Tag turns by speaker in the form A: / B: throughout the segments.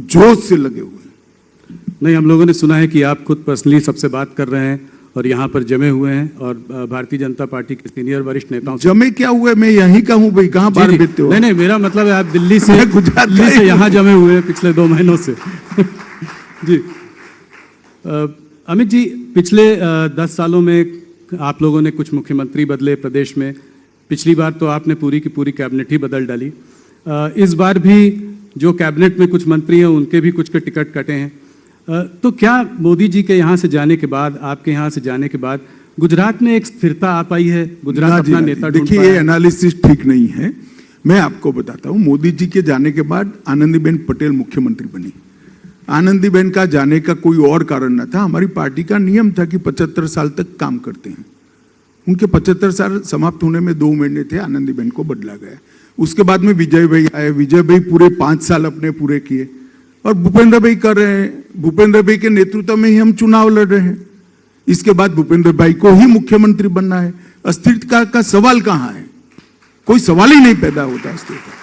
A: जोश से लगे हुए हैं।
B: नहीं, हम लोगों ने सुना है कि आप खुद पर्सनली सबसे बात कर रहे हैं और यहाँ पर जमे हुए हैं और भारतीय जनता पार्टी के सीनियर वरिष्ठ नेताओं से।
A: जमे क्या हुए, मैं यहीं का हूँ भाई, कहाँ बाहर बीतते हो?
B: नहीं, मेरा मतलब है आप दिल्ली से यहाँ जमे हुए हैं पिछले 2 महीनों से। जी अमित जी, पिछले 10 सालों में आप लोगों ने कुछ मुख्यमंत्री बदले प्रदेश में। पिछली बार तो आपने पूरी की पूरी कैबिनेट ही बदल डाली। इस बार भी जो कैबिनेट में कुछ मंत्री हैं उनके भी कुछ के टिकट कटे हैं। तो क्या मोदी जी के यहाँ से जाने के बाद, आपके यहाँ से जाने के बाद गुजरात में एक स्थिरता आ पाई है? गुजरात अपना नेता ढूंढ
A: देखिए, ये एनालिसिस ठीक नहीं है। मैं आपको बताता हूँ, मोदी जी के जाने के बाद आनंदीबेन पटेल मुख्यमंत्री बनी। आनंदीबेन का जाने का कोई और कारण न था। हमारी पार्टी का नियम था कि 75 साल तक काम करते हैं। उनके 75 साल समाप्त होने में 2 महीने थे, आनंदीबेन को बदला गया। उसके बाद में विजय भाई आए। विजय भाई पूरे 5 साल अपने पूरे किए और भूपेंद्र भाई कर रहे हैं। भूपेंद्र भाई के नेतृत्व में ही हम चुनाव लड़ रहे हैं। इसके बाद भूपेंद्र भाई को ही मुख्यमंत्री बनना है। अस्थिरता का सवाल कहाँ है? कोई सवाल ही नहीं पैदा होता अस्थिरता।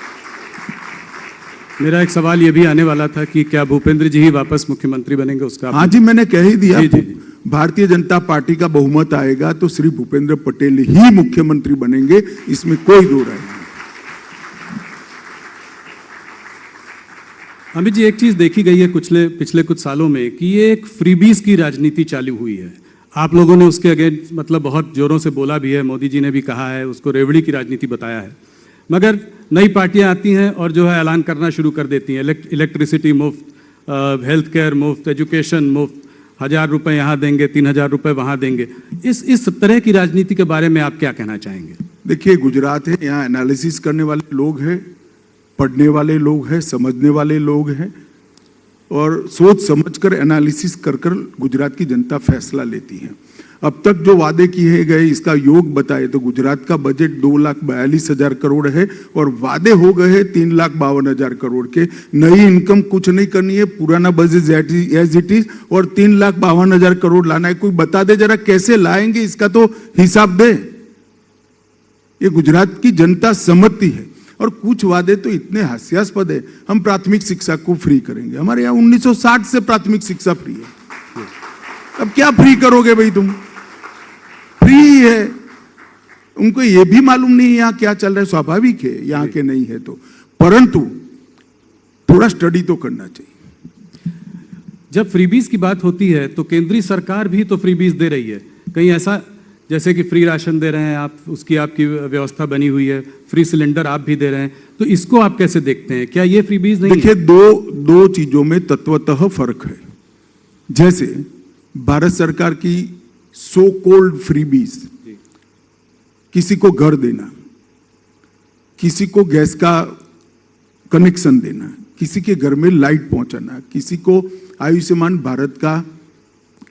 B: मेरा एक सवाल ये भी आने वाला था कि क्या भूपेंद्र जी ही वापस मुख्यमंत्री बनेंगे? उसका
A: हाँ जी, मैंने कह ही दिया।
B: जी।
A: भारतीय जनता पार्टी का बहुमत आएगा तो श्री भूपेंद्र पटेल ही मुख्यमंत्री बनेंगे, इसमें कोई दो राय नहीं।
B: अमित जी, एक चीज देखी गई है पिछले कुछ सालों में कि ये एक फ्रीबीज की राजनीति चालू हुई है। आप लोगों ने उसके अगेंस्ट मतलब बहुत जोरों से बोला भी है, मोदी जी ने भी कहा है, उसको रेवड़ी की राजनीति बताया है। मगर नई पार्टियां आती हैं और जो है ऐलान करना शुरू कर देती हैं, इलेक्ट्रिसिटी मुफ्त, हेल्थ केयर मुफ्त, एजुकेशन मुफ्त, 1000 रुपए यहाँ देंगे, 3000 रुपए वहाँ देंगे। इस तरह की राजनीति के बारे में आप क्या कहना चाहेंगे?
A: देखिए, गुजरात है, यहाँ एनालिसिस करने वाले लोग हैं, पढ़ने वाले लोग हैं, समझने वाले लोग हैं और सोच समझकर एनालिसिस कर गुजरात की जनता फैसला लेती है। अब तक जो वादे किए गए इसका योग बताए तो गुजरात का बजट 2,42,000 करोड़ है और वादे हो गए हैं 3,52,000 करोड़ के। नई इनकम कुछ नहीं करनी है, पुराना बजट एज इट इज और 3,52,000 करोड़ लाना है। कोई बता दे जरा कैसे लाएंगे, इसका तो हिसाब दे। ये गुजरात की जनता समझती है। और कुछ वादे तो इतने हास्यास्पद है। हम प्राथमिक शिक्षा को फ्री करेंगे। हमारे यहाँ 1960 से प्राथमिक शिक्षा फ्री है। अब क्या फ्री करोगे भाई तुम? फ्री है। उनको ये भी मालूम नहीं है यहाँ क्या चल रहा है। स्वाभाविक है, यहाँ के नहीं है तो, परंतु थोड़ा स्टडी तो करना चाहिए।
B: जब फ्रीबीज की बात होती है तो केंद्रीय सरकार भी तो फ्रीबीज दे रही है। कहीं ऐसा जैसे कि फ्री राशन दे रहे हैं आप, उसकी आपकी व्यवस्था बनी हुई है, फ्री सिलेंडर आप भी दे रहे हैं, तो इसको आप कैसे देखते हैं? क्या ये फ्रीबीज नहीं?
A: देखिए, दो चीजों में तत्वतः फर्क है। जैसे भारत सरकार की सो कॉल्ड फ्रीबीज, किसी को घर देना, किसी को गैस का कनेक्शन देना, किसी के घर में लाइट पहुंचाना, किसी को आयुष्मान भारत का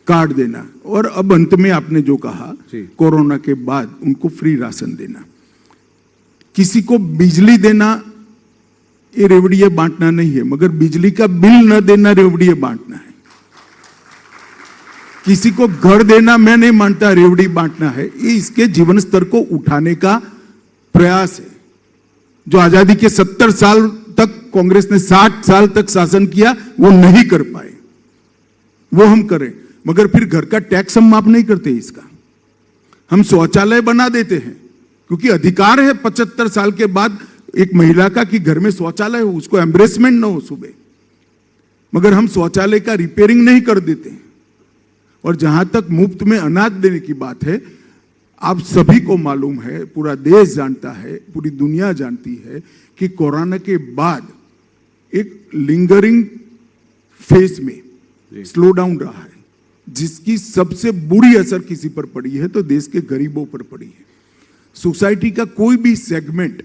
A: कार्ड देना और अब अंत में आपने जो कहा कोरोना के बाद उनको फ्री राशन देना, किसी को बिजली देना, ये रेवड़िये बांटना नहीं है, मगर बिजली का बिल न देना रेवड़िये बांटना है। किसी को घर देना मैं नहीं मानता रेवड़ी बांटना है। ये इसके जीवन स्तर को उठाने का प्रयास है। जो आजादी के 70 साल तक कांग्रेस ने 60 साल तक शासन किया वो नहीं कर पाए, वो हम करें। मगर फिर घर का टैक्स हम माफ नहीं करते। इसका हम शौचालय बना देते हैं क्योंकि अधिकार है 75 साल के बाद एक महिला का कि घर में शौचालय हो, उसको एम्ब्रेसमेंट ना हो सुबह, मगर हम शौचालय का रिपेयरिंग नहीं कर देते। और जहां तक मुफ्त में अनाज देने की बात है, आप सभी को मालूम है, पूरा देश जानता है, पूरी दुनिया जानती है कि कोरोना के बाद एक लिंगरिंग फेज में स्लो डाउन रहा है, जिसकी सबसे बुरी असर किसी पर पड़ी है तो देश के गरीबों पर पड़ी है। सोसाइटी का कोई भी सेगमेंट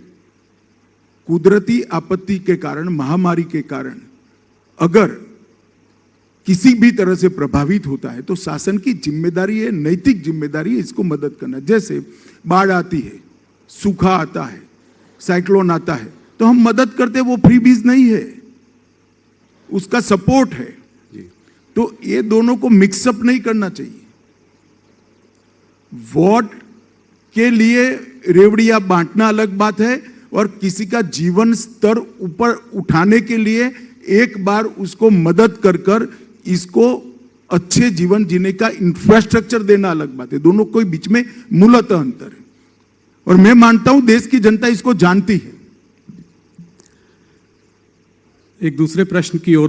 A: कुदरती आपत्ति के कारण, महामारी के कारण अगर किसी भी तरह से प्रभावित होता है तो शासन की जिम्मेदारी है, नैतिक जिम्मेदारी है इसको मदद करना। जैसे बाढ़ आती है, सूखा आता है, साइक्लोन आता है, तो हम मदद करते, वो फ्रीबीज नहीं है, उसका सपोर्ट है। तो ये दोनों को मिक्सअप नहीं करना चाहिए। वोट के लिए रेवड़िया बांटना अलग बात है और किसी का जीवन स्तर ऊपर उठाने के लिए एक बार उसको मदद कर कर इसको अच्छे जीवन जीने का इंफ्रास्ट्रक्चर देना अलग बात है। दोनों के बीच में मूलतः अंतर है, और मैं मानता हूं देश की जनता इसको जानती है।
B: एक दूसरे प्रश्न की ओर